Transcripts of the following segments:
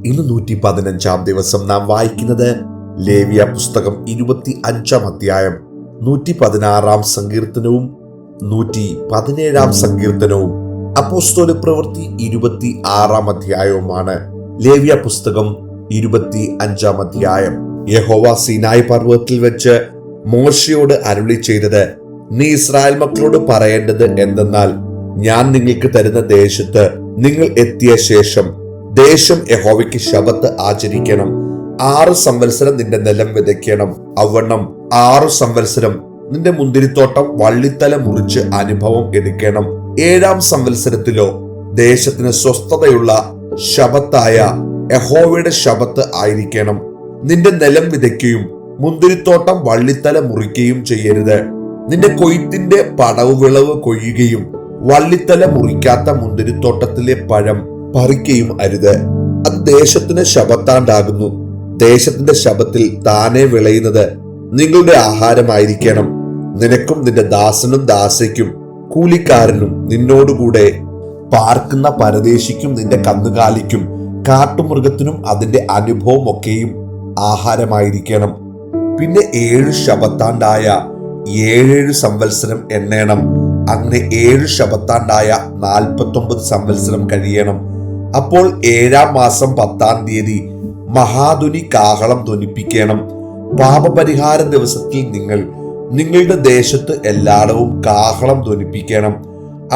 ഇന്ന് 115 ദിവസം നാം വായിക്കുന്നത് ലേവ്യ പുസ്തകം 25 അധ്യായം 116 സങ്കീർത്തനവും 117 സങ്കീർത്തനവും അപ്പോസ്തല പ്രവൃത്തി 26 അധ്യായവുമാണ്. ലേവ്യ പുസ്തകം 25 അധ്യായം. യഹോവ സീനായി പർവ്വതത്തിൽ വെച്ച് മോശയോട് അരുളി ചെയ്തത്, നീ ഇസ്രായേൽ മക്കളോട് പറയേണ്ടത് എന്തെന്നാൽ, ഞാൻ നിങ്ങൾക്ക് തരുന്ന ദേശത്ത് നിങ്ങൾ എത്തിയ ശേഷം ദേശം യഹോവയ്ക്ക് ശബ്ബത്ത് ആചരിക്കണം. 6 സംവത്സരം നിന്റെ നിലം വിതയ്ക്കണം. അവണ്ണം 6 സംവത്സരം നിന്റെ മുന്തിരിത്തോട്ടം വള്ളിത്തല മുറിച്ച് അനുഭവം എടുക്കണം. 7-ാം സംവത്സരത്തിലോ ദേശത്തിന് സ്വസ്ഥതയുള്ള ശബ്ബത്തായ യഹോവയുടെ ശബ്ബത്ത് ആയിരിക്കണം. നിന്റെ നിലം വിതയ്ക്കുകയും മുന്തിരിത്തോട്ടം വള്ളിത്തല മുറിക്കുകയും ചെയ്യരുത്. നിന്റെ കൊയ്ത്തിന്റെ പടവ് വിളവ് കൊയ്യുകയും വള്ളിത്തല മുറിക്കാത്ത മുന്തിരിത്തോട്ടത്തിലെ പഴം പറിക്കുകയും അരുത്. അത് ദേശത്തിന് ശബ്ബത്താണ്ടാകുന്നു. ദേശത്തിന്റെ ശബ്ബത്തിൽ താനെ വിളയുന്നത് നിങ്ങളുടെ ആഹാരമായിരിക്കണം. നിനക്കും നിന്റെ ദാസനും ദാസയ്ക്കും കൂലിക്കാരനും നിന്നോടുകൂടെ പാർക്കുന്ന പരദേശിക്കും നിന്റെ കന്നുകാലിക്കും കാട്ടുമൃഗത്തിനും അതിന്റെ അനുഭവം ഒക്കെയും ആഹാരമായിരിക്കണം. പിന്നെ 7 ശബ്ബത്താണ്ടായ 7 സംവത്സരം എണ്ണണം. അങ്ങനെ 7 ശബ്ബത്താണ്ടായ 49 സംവത്സരം കഴിയണം. അപ്പോൾ 7-ാം മാസം 10-ാം തീയതി മഹാധുനി കാഹളം ധ്വനിപ്പിക്കണം. പാപപരിഹാര ദിവസത്തിൽ നിങ്ങൾ നിങ്ങളുടെ ദേശത്ത് എല്ലായിടവും കാഹളം ധ്വനിപ്പിക്കണം.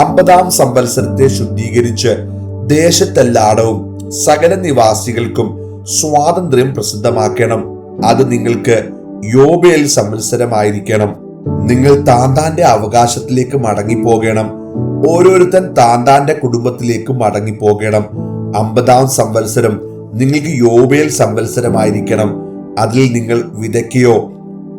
50-ാം സംവത്സരത്തെ ശുദ്ധീകരിച്ച് ദേശത്തെല്ലായിടവും സകല നിവാസികൾക്കും സ്വാതന്ത്ര്യം പ്രസിദ്ധമാക്കണം. അത് നിങ്ങൾക്ക് യോബേൽ സംവത്സരമായിരിക്കണം. നിങ്ങൾ താന്താന്റെ അവകാശത്തിലേക്ക് മടങ്ങിപ്പോകണം. ഓരോരുത്തൻ താന്താന്റെ കുടുംബത്തിലേക്ക് മടങ്ങിപ്പോകണം. 50-ാം സംവത്സരം നിങ്ങൾക്ക് യോബേൽ സംവത്സരമായിരിക്കണം. അതിൽ നിങ്ങൾ വിതയ്ക്കുകയോ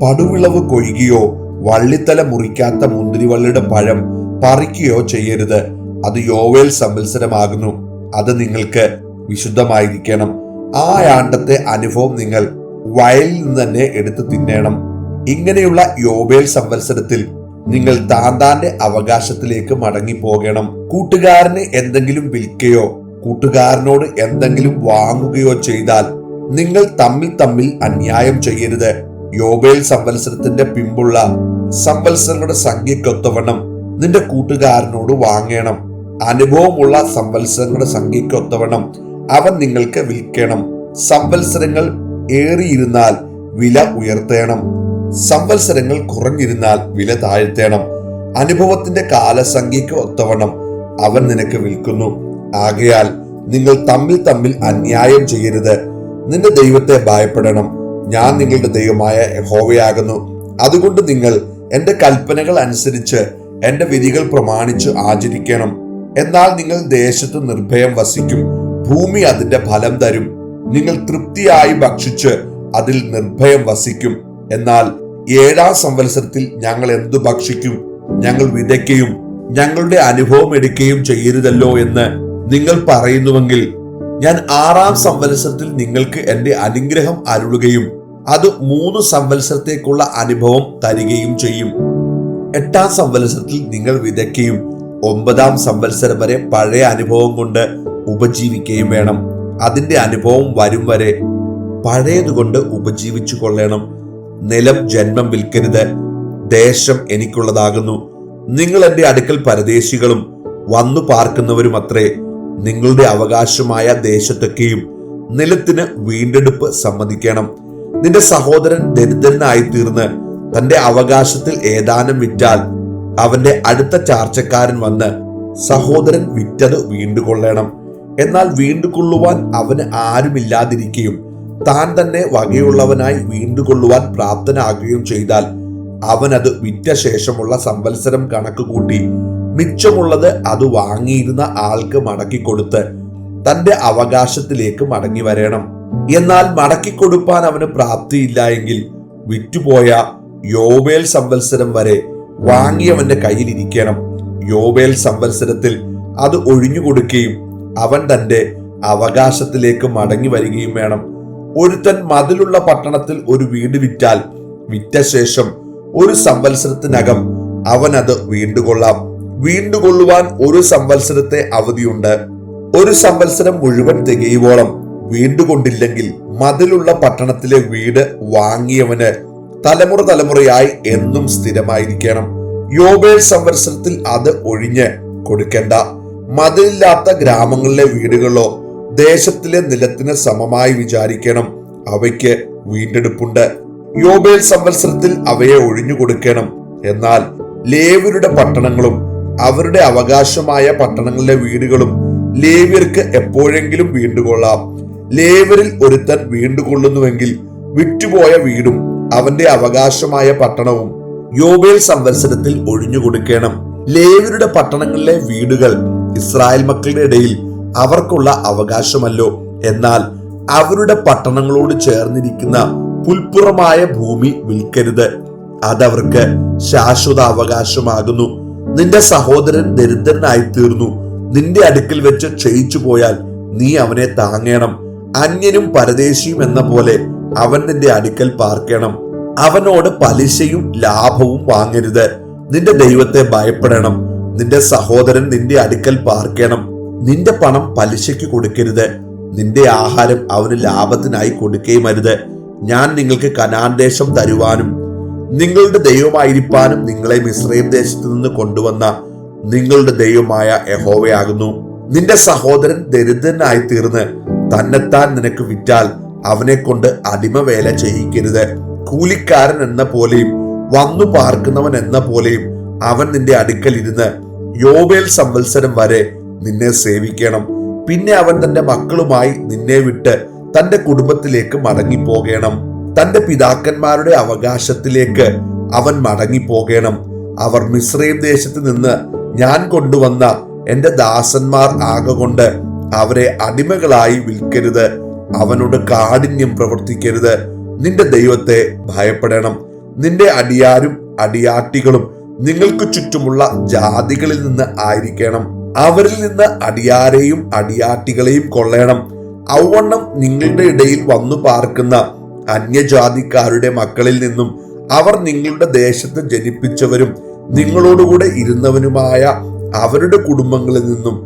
പടുവിളവ് കൊയ്യുകയോ വള്ളിത്തല മുറിക്കാത്ത മുന്തിരിവള്ളിയുടെ പഴം പറിക്കുകയോ ചെയ്യരുത്. അത് യോബേൽ സംവത്സരമാകുന്നു. അത് നിങ്ങൾക്ക് വിശുദ്ധമായിരിക്കണം. ആ ആണ്ടത്തെ അനുഭവം നിങ്ങൾ വയലിൽ നിന്ന് തന്നെ എടുത്തു തിന്നണം. ഇങ്ങനെയുള്ള യോബേൽ സംവത്സരത്തിൽ നിങ്ങൾ താന്താന്റെ അവകാശത്തിലേക്ക് മടങ്ങിപ്പോകണം. കൂട്ടുകാരന് എന്തെങ്കിലും വിൽക്കുകയോ കൂട്ടുകാരനോട് എന്തെങ്കിലും വാങ്ങുകയോ ചെയ്താൽ നിങ്ങൾ തമ്മിൽ അന്യായം ചെയ്യരുത്. യോബേൽ സംവത്സരത്തിന്റെ പിമ്പുള്ള സംവത്സരങ്ങളുടെ സംഖ്യക്കൊത്തവണ്ണം നിന്റെ കൂട്ടുകാരനോട് വാങ്ങണം. അനുഭവമുള്ള സംവത്സരങ്ങളുടെ സംഖ്യക്കൊത്തവണ്ണം അവൻ നിങ്ങൾക്ക് വിൽക്കണം. സംവത്സരങ്ങൾ ഏറിയിരുന്നാൽ വില ഉയർത്തേണം. സംവത്സരങ്ങൾ കുറഞ്ഞിരുന്നാൽ വില താഴ്ത്തേണം. അനുഭവത്തിന്റെ കാലസംഖ്യയ്ക്ക് ഒത്തവണ്ണം അവൻ നിനക്ക് വിൽക്കുന്നു. ആകയാൽ നിങ്ങൾ തമ്മിൽ അന്യായം ചെയ്യരുത്. നിന്റെ ദൈവത്തെ ഭയപ്പെടണം. ഞാൻ നിങ്ങളുടെ ദൈവമായ യഹോവയാകുന്നു. അതുകൊണ്ട് നിങ്ങൾ എന്റെ കൽപ്പനകൾ അനുസരിച്ച് എന്റെ വിധികൾ പ്രമാണിച്ച് ആചരിക്കണം. എന്നാൽ നിങ്ങൾ ദേശത്ത് നിർഭയം വസിക്കും. ഭൂമി അതിന്റെ ഫലം തരും. നിങ്ങൾ തൃപ്തിയായി ഭക്ഷിച്ച് അതിൽ നിർഭയം വസിക്കും. എന്നാൽ 7-ാം സംവത്സരത്തിൽ ഞങ്ങൾ എന്തു ഭക്ഷിക്കും? ഞങ്ങൾ വിതയ്ക്കുകയും ഞങ്ങളുടെ അനുഭവം എടുക്കുകയും ചെയ്യരുതല്ലോ എന്ന് നിങ്ങൾ പറയുന്നുവെങ്കിൽ, ഞാൻ 6-ാം സംവത്സരത്തിൽ നിങ്ങൾക്ക് എന്റെ അനുഗ്രഹം അരുളുകയും അത് 3 സംവത്സരത്തേക്കുള്ള അനുഭവം തരികയും ചെയ്യും. 8-ാം സംവത്സരത്തിൽ നിങ്ങൾ വിതയ്ക്കുകയും 9-ാം സംവത്സരം വരെ പഴയ അനുഭവം കൊണ്ട് ഉപജീവിക്കുകയും വേണം. അതിന്റെ അനുഭവം വരും വരെ പഴയതുകൊണ്ട് ഉപജീവിച്ചു കൊള്ളണം. നിലം ജന്മം വിൽക്കരുത്. ദേശം എനിക്കുള്ളതാകുന്നു. നിങ്ങൾ എന്റെ അടുക്കൽ പരദേശികളും വന്നു പാർക്കുന്നവരുമത്രേ. നിങ്ങളുടെ അവകാശമായ ദേശത്തൊക്കെയും നിലത്തിന് വീണ്ടെടുപ്പ് സമ്മതിക്കണം. നിന്റെ സഹോദരൻ ദരിദ്രനായി തീർന്ന് തന്റെ അവകാശത്തിൽ ഏതാനും വിറ്റാൽ അവന്റെ അടുത്ത ചാർച്ചക്കാരൻ വന്ന് സഹോദരൻ വിറ്റത് വീണ്ടുകൊള്ളണം. എന്നാൽ വീണ്ടുകൊള്ളുവാൻ അവന് ആരുമില്ലാതിരിക്കുകയും താൻ തന്നെ വകയുള്ളവനായി വീണ്ടുകൊള്ളുവാൻ പ്രാപ്തനാകുകയും ചെയ്താൽ അവൻ അത് വിറ്റ ശേഷമുള്ള സംവത്സരം കണക്ക് കൂട്ടി മിച്ചമുള്ളത് അത് വാങ്ങിയിരുന്ന ആൾക്ക് മടക്കിക്കൊടുത്ത് തന്റെ അവകാശത്തിലേക്ക് മടങ്ങി വരണം. എന്നാൽ മടക്കിക്കൊടുപ്പാൻ അവന് പ്രാപ്തിയില്ല എങ്കിൽ വിറ്റുപോയ യോബേൽ സംവത്സരം വരെ വാങ്ങിയവന്റെ കയ്യിൽ ഇരിക്കണം. യോബേൽ സംവത്സരത്തിൽ അത് ഒഴിഞ്ഞുകൊടുക്കുകയും അവൻ തന്റെ അവകാശത്തിലേക്ക് മടങ്ങി വരികയും വേണം. ഒരുത്തൻ മതിലുള്ള പട്ടണത്തിൽ ഒരു വീട് വിറ്റാൽ വിറ്റ ശേഷം 1 സംവത്സരത്തിനകം അവൻ അത് വീണ്ടുകൊള്ളാം. വീണ്ടുകൊള്ളുവാൻ 1 സംവത്സരത്തെ അവധിയുണ്ട്. 1 സംവത്സരം മുഴുവൻ തികയുവോളം വീണ്ടുകൊണ്ടില്ലെങ്കിൽ മതിലുള്ള പട്ടണത്തിലെ വീട് വാങ്ങിയവന് തലമുറ തലമുറയായി എന്നും സ്ഥിരമായിരിക്കണം. യോബേൽ സംവത്സരത്തിൽ അത് ഒഴിഞ്ഞ് കൊടുക്കേണ്ട. മതിലില്ലാത്ത ഗ്രാമങ്ങളിലെ വീടുകളോ ദേശത്തിലെ നിലത്തിന് സമമായി വിചാരിക്കണം. അവയ്ക്ക് വീണ്ടെടുപ്പുണ്ട്. യോബേൽ സംവത്സരത്തിൽ അവയെ ഒഴിഞ്ഞു കൊടുക്കണം. എന്നാൽ ലേവ്യരുടെ പട്ടണങ്ങളും അവരുടെ അവകാശമായ പട്ടണങ്ങളിലെ വീടുകളും ലേവ്യർക്ക് എപ്പോഴെങ്കിലും വീണ്ടുകൊള്ളാം. ലേവ്യരിൽ ഒരുത്തൻ വീണ്ടുകൊള്ളുന്നുവെങ്കിൽ വിറ്റുപോയ വീടും അവന്റെ അവകാശമായ പട്ടണവും യോബേൽ സംവത്സരത്തിൽ ഒഴിഞ്ഞു കൊടുക്കണം. ലേവ്യരുടെ പട്ടണങ്ങളിലെ വീടുകൾ ഇസ്രായേൽ മക്കളുടെ ഇടയിൽ അവർക്കുള്ള അവകാശമല്ലോ. എന്നാൽ അവരുടെ പട്ടണങ്ങളോട് ചേർന്നിരിക്കുന്ന പുൽപ്പുറമായ ഭൂമി വിൽക്കരുത്. അതവർക്ക് ശാശ്വത അവകാശമാകുന്നു. നിന്റെ സഹോദരൻ ദരിദ്രനായി തീർന്നു, നിന്റെ അടുക്കൽ വെച്ച് ക്ഷയിച്ചു പോയാൽ നീ അവനെ താങ്ങണം. അന്യനും പരദേശിയും എന്ന പോലെ അവൻ നിന്റെ അടുക്കൽ പാർക്കണം. അവനോട് പലിശയും ലാഭവും വാങ്ങരുത്. നിന്റെ ദൈവത്തെ ഭയപ്പെടണം. നിന്റെ സഹോദരൻ നിന്റെ അടുക്കൽ പാർക്കണം. നിന്റെ പണം പലിശയ്ക്ക് കൊടുക്കരുത്. നിന്റെ ആഹാരം അവന് ലാഭത്തിനായി കൊടുക്കുകയും അരുത്. ഞാൻ നിങ്ങൾക്ക് കനാൻ ദേശം തരുവാനും നിങ്ങളുടെ ദൈവമായിരിക്കാനും നിങ്ങളെ മിസ്രയീം ദേശത്ത് നിന്ന് കൊണ്ടുവന്ന നിങ്ങളുടെ ദൈവമായ യഹോവയാകുന്നു. നിന്റെ സഹോദരൻ ദരിദ്രനായി തീർന്ന് തന്നെത്താൻ നിനക്ക് വിറ്റാൽ അവനെ കൊണ്ട് അടിമവേല ചെയ്യിക്കരുത്. കൂലിക്കാരൻ എന്ന പോലെയും വന്നു പാർക്കുന്നവൻ എന്ന പോലെയും അവൻ നിന്റെ അടുക്കൽ ഇരുന്ന് യോബേൽ സംവത്സരം വരെ നിന്നെ സേവിക്കണം. പിന്നെ അവൻ തന്റെ മക്കളുമായി നിന്നെ വിട്ട് തന്റെ കുടുംബത്തിലേക്ക് മടങ്ങിപ്പോകണം. തന്റെ പിതാക്കന്മാരുടെ അവകാശത്തിലേക്ക് അവൻ മടങ്ങിപ്പോകണം. അവർ മിസ്രയീം ദേശത്ത് നിന്ന് ഞാൻ കൊണ്ടുവന്ന എന്റെ ദാസന്മാർ ആകൊണ്ട് അവരെ അടിമകളായി വിൽക്കരുത്. അവനോട് കാഠിന്യം പ്രവർത്തിക്കരുത്. നിന്റെ ദൈവത്തെ ഭയപ്പെടണം. നിന്റെ അടിയാരും അടിയാട്ടികളും നിങ്ങൾക്ക് ചുറ്റുമുള്ള ജാതികളിൽ നിന്ന് ആയിരിക്കണം. അവരിൽ നിന്ന് അടിയാരെയും അടിയാട്ടികളെയും കൊള്ളണം. ഔവണ്ണം നിങ്ങളുടെ ഇടയിൽ വന്നു പാർക്കുന്ന അന്യജാതിക്കാരുടെ മക്കളിൽ നിന്നും അവർ നിങ്ങളുടെ ദേശത്ത് ജനിപ്പിച്ചവരും നിങ്ങളോടുകൂടെ ഇരുന്നവനുമായ അവരുടെ കുടുംബങ്ങളിൽ നിന്നും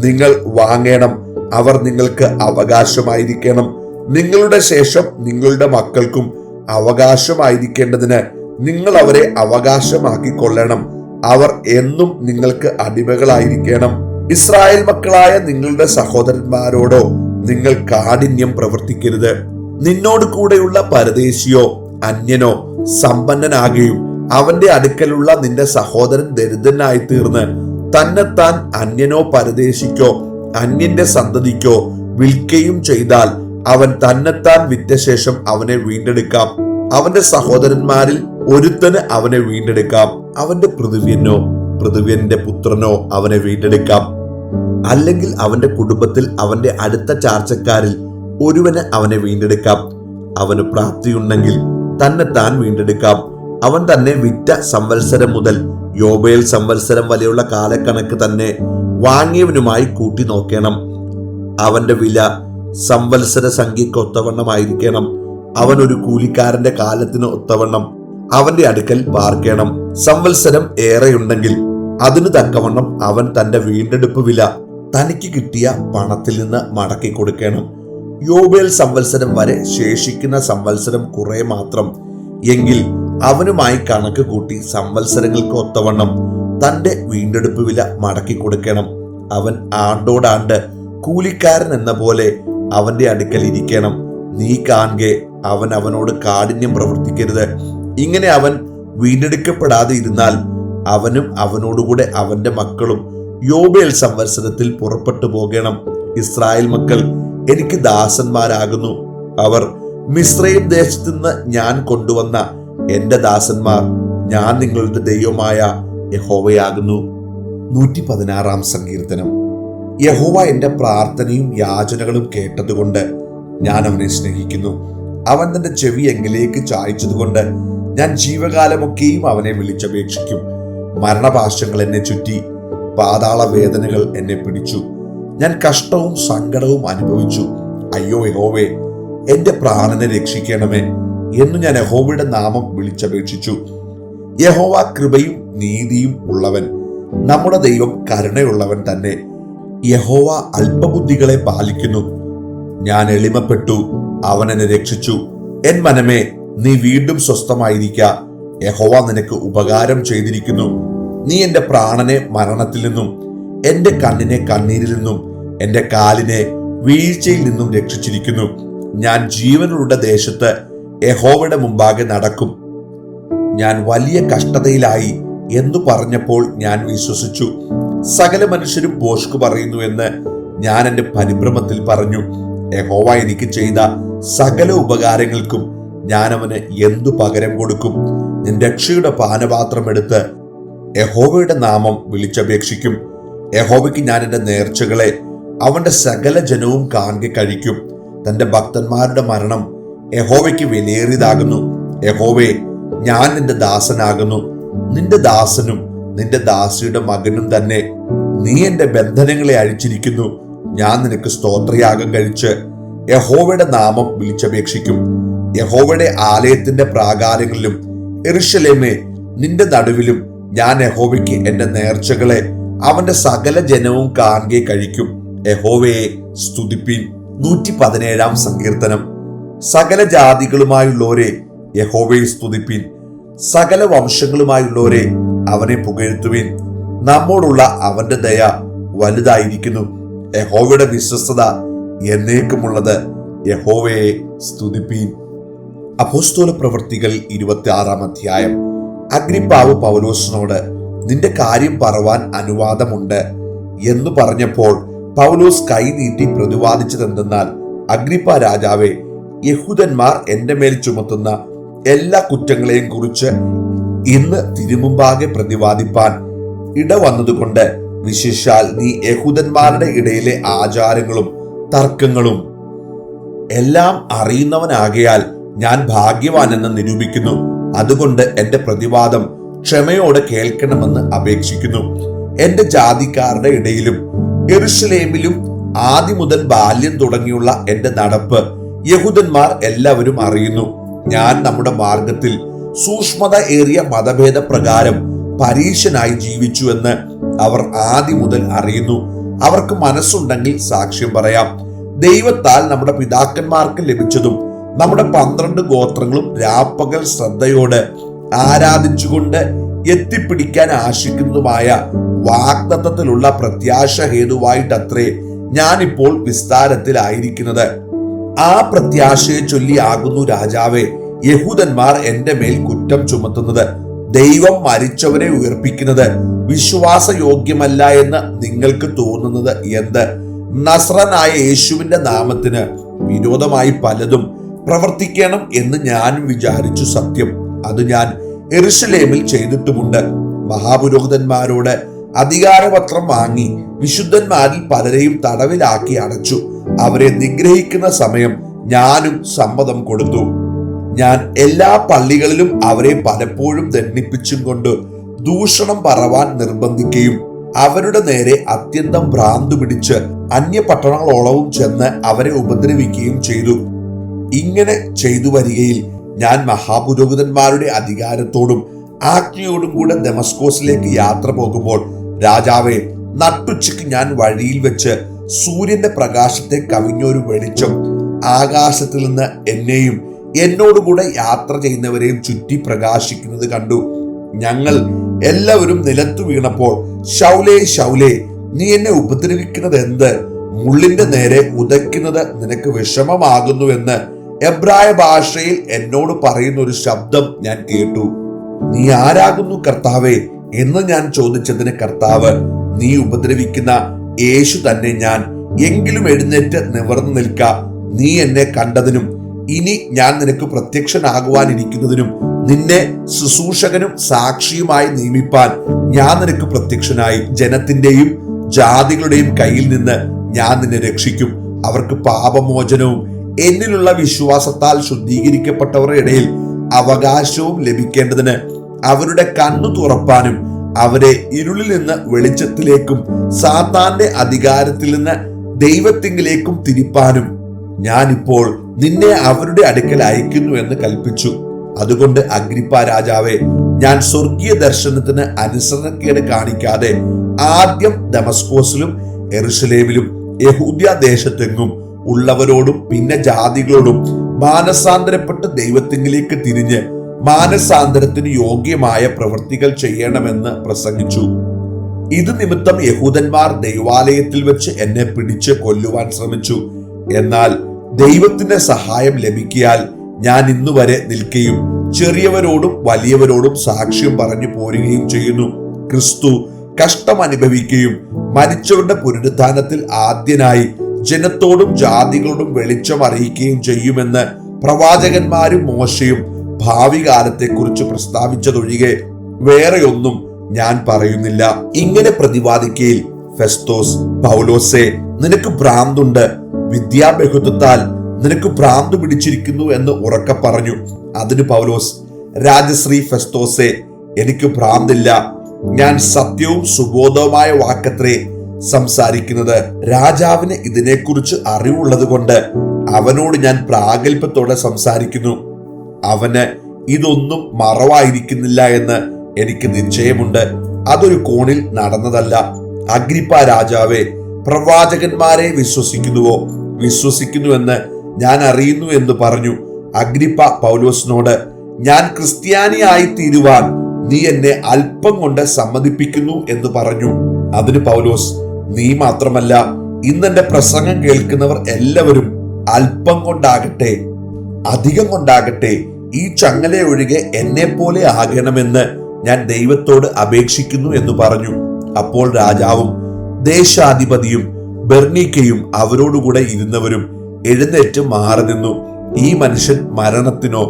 നിങ്ങൾ വാങ്ങണം. അവർ നിങ്ങൾക്ക് അവകാശമായിരിക്കണം. നിങ്ങളുടെ ശേഷം നിങ്ങളുടെ മക്കൾക്കും അവകാശമായിരിക്കേണ്ടതിന് നിങ്ങൾ അവരെ അവകാശമാക്കി കൊള്ളണം. അവർ എന്നും നിങ്ങൾക്ക് അടിമകളായിരിക്കണം. ഇസ്രായേൽ മക്കളായ നിങ്ങളുടെ സഹോദരന്മാരോടോ നിങ്ങൾ കാഠിന്യം പ്രവർത്തിക്കരുത്. നിന്നോട് കൂടെയുള്ള പരദേശിയോ അന്യനോ സമ്പന്നനാകുകയും അവന്റെ അടുക്കലുള്ള നിന്റെ സഹോദരൻ ദരിദ്രനായി തീർന്ന് തന്നെത്താൻ അന്യനോ പരദേശിക്കോ അന്യന്റെ സന്തതിക്കോ വിൽക്കുകയും ചെയ്താൽ അവൻ തന്നെത്താൻ വിറ്റ ശേഷം അവനെ വീണ്ടെടുക്കാം. അവന്റെ സഹോദരന്മാരിൽ ഒരുത്തന് അവനെ വീണ്ടെടുക്കാം. അവന്റെ പൃഥുവ്യനോ പൃഥുവ്യന്റെ പുത്രനോ അവനെ വീണ്ടെടുക്കാം. അല്ലെങ്കിൽ അവന്റെ കുടുംബത്തിൽ അവന്റെ അടുത്ത ചാർച്ചക്കാരിൽ ഒരുവന് അവനെ വീണ്ടെടുക്കാം. അവന് പ്രാപ്തിയുണ്ടെങ്കിൽ തന്നെത്താൻ വീണ്ടെടുക്കാം. അവൻ തന്നെ വിറ്റ സംവത്സരം മുതൽ യോബേൽ സംവത്സരം വരെയുള്ള കാലക്കണക്ക് തന്നെ വാങ്ങിയവനുമായി കൂട്ടി നോക്കണം. അവന്റെ വില സംവത്സര സംഖ്യയ്ക്ക് ഒത്തവണ്ണമായിരിക്കണം. അവൻ ഒരു കൂലിക്കാരന്റെ കാലത്തിന് ഒത്തവണ്ണം അവന്റെ അടുക്കൽ പാർക്കണം. സംവത്സരം ഏറെയുണ്ടെങ്കിൽ അതിനു തക്കവണ്ണം അവൻ തന്റെ വീണ്ടെടുപ്പ് വില തനിക്ക് കിട്ടിയ പണത്തിൽ നിന്ന് മടക്കി കൊടുക്കണം. യോബേൽ സംവത്സരം വരെ ശേഷിക്കുന്ന സംവത്സരം കുറെ മാത്രം എങ്കിൽ അവനുമായി കണക്ക് കൂട്ടി സംവത്സരങ്ങൾക്ക് ഒത്തവണ്ണം തന്റെ വീണ്ടെടുപ്പ് വില മടക്കി കൊടുക്കണം. അവൻ ആണ്ടോടാണ്ട് കൂലിക്കാരൻ എന്ന പോലെ അവന്റെ അടുക്കൽ ഇരിക്കണം. നീ കാണെ അവൻ അവനോട് കാഠിന്യം പ്രവർത്തിക്കരുത്. ഇങ്ങനെ അവൻ വീണ്ടെടുക്കപ്പെടാതെ ഇരുന്നാൽ അവനും അവനോടുകൂടെ അവന്റെ മക്കളും യോബേൽ സംവത്സരത്തിൽ പുറപ്പെട്ടു പോകണം. ഇസ്രായേൽ മക്കൾ എനിക്ക് ദാസന്മാരാകുന്നു. അവർ മിസ്രയീം ദേശത്ത് നിന്ന് ഞാൻ കൊണ്ടുവന്ന എന്റെ ദാസന്മാർ. ഞാൻ നിങ്ങളുടെ ദൈവമായ യഹോവയാകുന്നു. 116 സങ്കീർത്തനം. യഹോവ എന്റെ പ്രാർത്ഥനയും യാചനകളും കേട്ടതുകൊണ്ട് ഞാൻ അവനെ സ്നേഹിക്കുന്നു. അവൻ തന്റെ ചെവി എങ്കിലേക്ക് ചായച്ചതുകൊണ്ട് ഞാൻ ജീവകാലമൊക്കെയും അവനെ വിളിച്ചപേക്ഷിക്കും. മരണപാശങ്ങൾ എന്നെ ചുറ്റി, പാതാള വേദനകൾ എന്നെ പിടിച്ചു. ഞാൻ കഷ്ടവും സങ്കടവും അനുഭവിച്ചു. അയ്യോ യഹോവേ, എന്റെ പ്രാണനെ രക്ഷിക്കണമേ എന്ന് ഞാൻ യഹോവയുടെ നാമം വിളിച്ചപേക്ഷിച്ചു. യഹോവ കൃപയും നീതിയും ഉള്ളവൻ, നമ്മുടെ ദൈവം കരുണയുള്ളവൻ തന്നെ. യഹോവ അല്പബുദ്ധികളെ പാലിക്കുന്നു. ഞാൻ എളിമപ്പെട്ടു, അവൻ എന്നെ രക്ഷിച്ചു. എൻ മനമേ, നീ വീണ്ടും സ്വസ്ഥമായിരിക്ക. യഹോവ നിനക്ക് ഉപകാരം ചെയ്തിരിക്കുന്നു. നീ എന്റെ പ്രാണനെ മരണത്തിൽ നിന്നും, എന്റെ കണ്ണിനെ കണ്ണീരിൽ നിന്നും, എന്റെ കാലിനെ വീഴ്ചയിൽ നിന്നും രക്ഷിച്ചിരിക്കുന്നു. ഞാൻ ജീവനുള്ള ദേശത്ത് യഹോവയുടെ മുമ്പാകെ നടക്കും. ഞാൻ വലിയ കഷ്ടതയിലായി എന്ന് പറഞ്ഞപ്പോൾ ഞാൻ വിശ്വസിച്ചു. സകല മനുഷ്യരും ഭോഷ്ക് പറയുന്നു എന്ന് ഞാൻ എന്റെ പരിഭ്രമത്തിൽ പറഞ്ഞു. യഹോവ എനിക്ക് ചെയ്ത സകല ഉപകാരങ്ങൾക്കും ഞാൻ അവന് എന്തു പകരം കൊടുക്കും? നിന്റെ രക്ഷയുടെ പാനപാത്രം എടുത്ത് യഹോവയുടെ നാമം വിളിച്ചപേക്ഷിക്കും. യഹോവയ്ക്ക് ഞാൻ എന്റെ നേർച്ചകളെ അവന്റെ സകല ജനവും കാണെ കഴിക്കും. തന്റെ ഭക്തന്മാരുടെ മരണം യഹോവയ്ക്ക് വിലയേറിയതാകുന്നു. യഹോവേ, ഞാൻ നിന്റെ ദാസനാകുന്നു, നിന്റെ ദാസനും നിന്റെ ദാസിയുടെ മകനും തന്നെ. നീ എന്റെ ബന്ധനങ്ങളെ അഴിച്ചിരിക്കുന്നു. ഞാൻ നിനക്ക് സ്തോത്രയാഗം കഴിച്ച് യഹോവയുടെ നാമം വിളിച്ചപേക്ഷിക്കും. യഹോവയുടെ ആലയത്തിന്റെ പ്രാകാരങ്ങളിലും യെരൂശലേമേ, നിന്റെ നടുവിലും ഞാൻ യഹോവയ്ക്ക് എന്റെ നേർച്ചകളെ അവന്റെ സകല ജനവും കാണെ കഴിക്കും. യഹോവയെ സ്തുതിപ്പീൻ. 117 സങ്കീർത്തനം. സകല ജാതികളുമായുള്ളവരെ യഹോവയെ സ്തുതിപ്പീൻ. സകല വംശങ്ങളുമായുള്ളവരെ അവനെ പുകഴ്ത്തുവീൻ. നമ്മോടുള്ള അവന്റെ ദയ വലുതായിരിക്കുന്നു. യഹോവയുടെ വിശ്വസ്തത എന്നേക്കുമുള്ളത്. യഹോവയെ സ്തുതിപ്പീൻ. അപ്പോസ്തല പ്രവൃത്തികൾ 26 അധ്യായം. അഗ്രിപ്പാവ് പൗലോസിനോട്, നിന്റെ കാര്യം പറവാൻ അനുവാദമുണ്ട് എന്ന് പറഞ്ഞപ്പോൾ പൗലോസ് കൈ നീട്ടി പ്രതിവാദിച്ചതെന്തെന്നാൽ, അഗ്രിപ്പ രാജാവേ, യഹൂദന്മാർ എന്റെ മേൽ ചുമത്തുന്ന എല്ലാ കുറ്റങ്ങളെയും കുറിച്ച് ഇന്ന് തിരുമുമ്പാകെ പ്രതിവാദിപ്പാൻ ഇടവന്നതുകൊണ്ട്, വിശേഷാൽ നീ യഹൂദന്മാരുടെ ഇടയിലെ ആചാരങ്ങളും തർക്കങ്ങളും എല്ലാം അറിയുന്നവനാകയാൽ ഞാൻ ഭാഗ്യവാനെന്ന് നിരൂപിക്കുന്നു. അതുകൊണ്ട് എന്റെ പ്രതിവാദം ക്ഷമയോടെ കേൾക്കണമെന്ന് അപേക്ഷിക്കുന്നു. എന്റെ ജാതിക്കാരുടെ ഇടയിലും യെരൂശലേമിലും ആദ്യം മുതൽ ബാല്യം തുടങ്ങിയുള്ള എന്റെ നടപ്പ് യഹൂദന്മാർ എല്ലാവരും അറിയുന്നു. ഞാൻ നമ്മുടെ മാർഗത്തിൽ സൂക്ഷ്മത ഏറിയ മതഭേദ പ്രകാരം പരീശനായി ജീവിച്ചു എന്ന് അവർ ആദ്യം മുതൽ അറിയുന്നു. അവർക്ക് മനസ്സുണ്ടെങ്കിൽ സാക്ഷ്യം പറയാം. ദൈവത്താൽ നമ്മുടെ പിതാക്കന്മാർക്ക് ലഭിച്ചതും നമ്മുടെ 12 ഗോത്രങ്ങളും രാപ്പകൽ ശ്രദ്ധയോടെ ആരാധിച്ചുകൊണ്ട് എത്തിപ്പിടിക്കാൻ ആശിക്കുന്നതുമായ വാഗ്ദത്തത്തിലുള്ള പ്രത്യാശ ഹേതുവായിട്ടത്രേ ഞാനിപ്പോൾ വിസ്താരത്തിലായിരിക്കുന്നത്. ആ പ്രത്യാശയെ ചൊല്ലിയാകുന്നു രാജാവേ, യഹൂദന്മാർ എന്റെ മേൽ കുറ്റം ചുമത്തുന്നത്. ദൈവം മരിച്ചവരെ ഉയർപ്പിക്കുന്നത് വിശ്വാസയോഗ്യമല്ല എന്ന് നിങ്ങൾക്ക് തോന്നുന്നത് എന്ത്? നസ്രനായ യേശുവിന്റെ നാമത്തിന് വിരോധമായി പലതും പ്രവർത്തിക്കണം എന്ന് ഞാനും വിചാരിച്ചു. സത്യം, അത് ഞാൻ യെരൂശലേമിൽ ചെയ്തിട്ടുമുണ്ട്. മഹാപുരോഹിതന്മാരോട് അധികാരപത്രം വാങ്ങി വിശുദ്ധന്മാരിൽ പലരെയും തടവിലാക്കി അടച്ചു. അവരെ നിഗ്രഹിക്കുന്ന സമയം ഞാനും സമ്മതം കൊടുത്തു. ഞാൻ എല്ലാ പള്ളികളിലും അവരെ പലപ്പോഴും ദണ്ഡിപ്പിച്ചും കൊണ്ട് ദൂഷണം പറവാൻ നിർബന്ധിക്കുകയും അവരുടെ നേരെ അത്യന്തം ഭ്രാന്തു പിടിച്ച് അന്യ പട്ടണങ്ങളോളവും ചെന്ന് അവരെ ഉപദ്രവിക്കുകയും ചെയ്തു. ഇങ്ങനെ ചെയ്തു വരികയിൽ ഞാൻ മഹാപുരോഹിതന്മാരുടെ അധികാരത്തോടും ആജ്ഞയോടും കൂടെ ദമസ്കോസിലേക്ക് യാത്ര പോകുമ്പോൾ, രാജാവേ, നട്ടുച്ചയ്ക്ക് ഞാൻ വഴിയിൽ വെച്ച് സൂര്യന്റെ പ്രകാശത്തെ കവിഞ്ഞൊരു വെളിച്ചം ആകാശത്തിൽ നിന്ന് എന്നെയും എന്നോടുകൂടെ യാത്ര ചെയ്യുന്നവരെയും ചുറ്റി പ്രകാശിക്കുന്നത് കണ്ടു. ഞങ്ങൾ എല്ലാവരും നിലത്തു വീണപ്പോൾ, ശൗലേ, ശൗലേ, നീ എന്നെ ഉപദ്രവിക്കുന്നത് എന്ത്? മുള്ളിന്റെ നേരെ ഉദയ്ക്കുന്നത് നിനക്ക് വിഷമമാകുന്നുവെന്ന് എബ്രായ ഭാഷയിൽ എന്നോട് പറയുന്ന ഒരു ശബ്ദം ഞാൻ കേട്ടു. നീ ആരാകുന്നു കർത്താവേ എന്ന് ഞാൻ ചോദിച്ചതിന് കർത്താവ്, നീ ഉപദ്രവിക്കുന്ന യേശു തന്നെ ഞാൻ. എങ്കിലും എഴുന്നേറ്റ് നിവർന്നു നിൽക്ക. നീ എന്നെ കണ്ടതിനും ഇനി ഞാൻ നിനക്ക് പ്രത്യക്ഷനാകുവാനിരിക്കുന്നതിനും നിന്നെ ശുശ്രൂഷകനും സാക്ഷിയുമായി നിയമിപ്പാൻ ഞാൻ നിനക്ക് പ്രത്യക്ഷനായി. ജനത്തിന്റെയും ജാതികളുടെയും കയ്യിൽ നിന്ന് ഞാൻ നിന്നെ രക്ഷിക്കും. അവർക്ക് പാപമോചനവും എന്നിലുള്ള വിശ്വാസത്താൽ ശുദ്ധീകരിക്കപ്പെട്ടവരുടെ ഇടയിൽ അവകാശവും ലഭിക്കേണ്ടതിന് അവരുടെ കണ്ണു തുറപ്പാനും അവരെ ഇരുളിൽ നിന്ന് വെളിച്ചത്തിലേക്കും സാത്താന്റെ അധികാരത്തിൽ നിന്ന് ദൈവത്തിങ്കിലേക്കും തിരിപ്പാനും ഞാനിപ്പോൾ നിന്നെ അവരുടെ അടുക്കൽ അയക്കുന്നു എന്ന് കൽപ്പിച്ചു. അതുകൊണ്ട് അഗ്രിപ്പ രാജാവേ, ഞാൻ സ്വർഗീയ ദർശനത്തിന് അനുസരണക്കേട് കാണിക്കാതെ ആദ്യം ദമസ്കോസിലും യെരൂശലേമിലും യഹൂദ്യ ദേശത്തെങ്ങും ഉള്ളവരോടും പിന്നെ ജാതികളോടും മാനസാന്തരപ്പെട്ട് ദൈവത്തിങ്കിലേക്ക് തിരിഞ്ഞ് മാനസാന്തരത്തിന് യോഗ്യമായ പ്രവൃത്തികൾ ചെയ്യണമെന്ന് പ്രസംഗിച്ചു. ഇത് നിമിത്തം യഹൂദന്മാർ ദൈവാലയത്തിൽ വെച്ച് എന്നെ പിടിച്ച് കൊല്ലുവാൻ ശ്രമിച്ചു. എന്നാൽ ദൈവത്തിന്റെ സഹായം ലഭിക്കിയാൽ ഞാൻ ഇന്നുവരെ നിൽക്കുകയും ചെറിയവരോടും വലിയവരോടും സാക്ഷ്യം പറഞ്ഞു പോരുകയും ചെയ്യുന്നു. ക്രിസ്തു കഷ്ടം അനുഭവിക്കുകയും മരിച്ചവരുടെ പുനരുത്ഥാനത്തിൽ ആദ്യനായി ജനത്തോടും ജാതികളോടും വെളിച്ചം അറിയിക്കുകയും ചെയ്യുമെന്ന് പ്രവാചകന്മാരും മോശയും ഭാവി കാലത്തെക്കുറിച്ച് പ്രസ്താവിച്ചതൊഴികെ വേറെയൊന്നും ഞാൻ പറയുന്നില്ല. ഇങ്ങനെ പ്രതിവാദിക്കയിൽ ഫെസ്തോസ്, പൗലോസേ, നിനക്ക് ഭ്രാന്തുണ്ട്, വിദ്യാബഹുത്വത്താൽ നിനക്ക് ഭ്രാന്ത് പിടിച്ചിരിക്കുന്നു എന്ന് ഉറക്കെ പറഞ്ഞു. അതിന് പൗലോസ്, രാജശ്രീ ഫെസ്തോസേ, എനിക്ക് ഭ്രാന്തില്ല, ഞാൻ സത്യവും സുബോധവുമായ വാക്കത്രേ സംസാരിക്കുന്നത്. രാജാവിന് ഇതിനെക്കുറിച്ച് അറിവുള്ളത് കൊണ്ട് അവനോട് ഞാൻ പ്രാഗൽഭ്യത്തോടെ സംസാരിക്കുന്നു. അവന് ഇതൊന്നും മറവായിരിക്കുന്നില്ല എന്ന് എനിക്ക് നിശ്ചയമുണ്ട്. അതൊരു കോണിൽ നടന്നതല്ല. അഗ്രിപ്പ രാജാവേ, പ്രവാചകന്മാരെ വിശ്വസിക്കുന്നുവോ? വിശ്വസിക്കുന്നുവെന്ന് ഞാൻ അറിയുന്നു എന്ന് പറഞ്ഞു. അഗ്രിപ്പ പൗലോസിനോട്, ഞാൻ ക്രിസ്ത്യാനിയായി തീരുവാൻ നീ എന്നെ അല്പം കൊണ്ട് സമ്മതിപ്പിക്കുന്നു എന്ന് പറഞ്ഞു. അതിന് പൗലോസ്, നീ മാത്രമല്ല, ഇന്നെന്റെ പ്രസംഗം കേൾക്കുന്നവർ എല്ലാവരും അല്പം കൊണ്ടാകട്ടെ അധികം കൊണ്ടാകട്ടെ ഈ ചങ്ങല ഒഴികെ എന്നെ പോലെ ആകണമെന്ന് ഞാൻ ദൈവത്തോട് അപേക്ഷിക്കുന്നു എന്ന് പറഞ്ഞു. അപ്പോൾ രാജാവും ദേശാധിപതിയും ബെർണീക്കയും അവരോടുകൂടെ ഇരുന്നവരും എഴുന്നേറ്റ് മാറി നിന്നു. ഈ മനുഷ്യൻ മരണത്തിനോ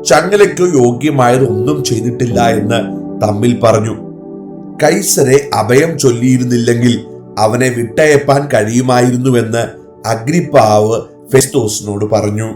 ചങ്ങലയ്ക്കോ യോഗ്യമായതൊന്നും ചെയ്തിട്ടില്ല എന്ന് തമ്മിൽ പറഞ്ഞു. കൈസരെ അഭയം ചൊല്ലിയിരുന്നില്ലെങ്കിൽ അവനെ വിട്ടയപ്പാൻ കഴിയുമായിരുന്നുവെന്ന് അഗ്രിപ്പാവ് ഫെസ്തോസിനോട് പറഞ്ഞു.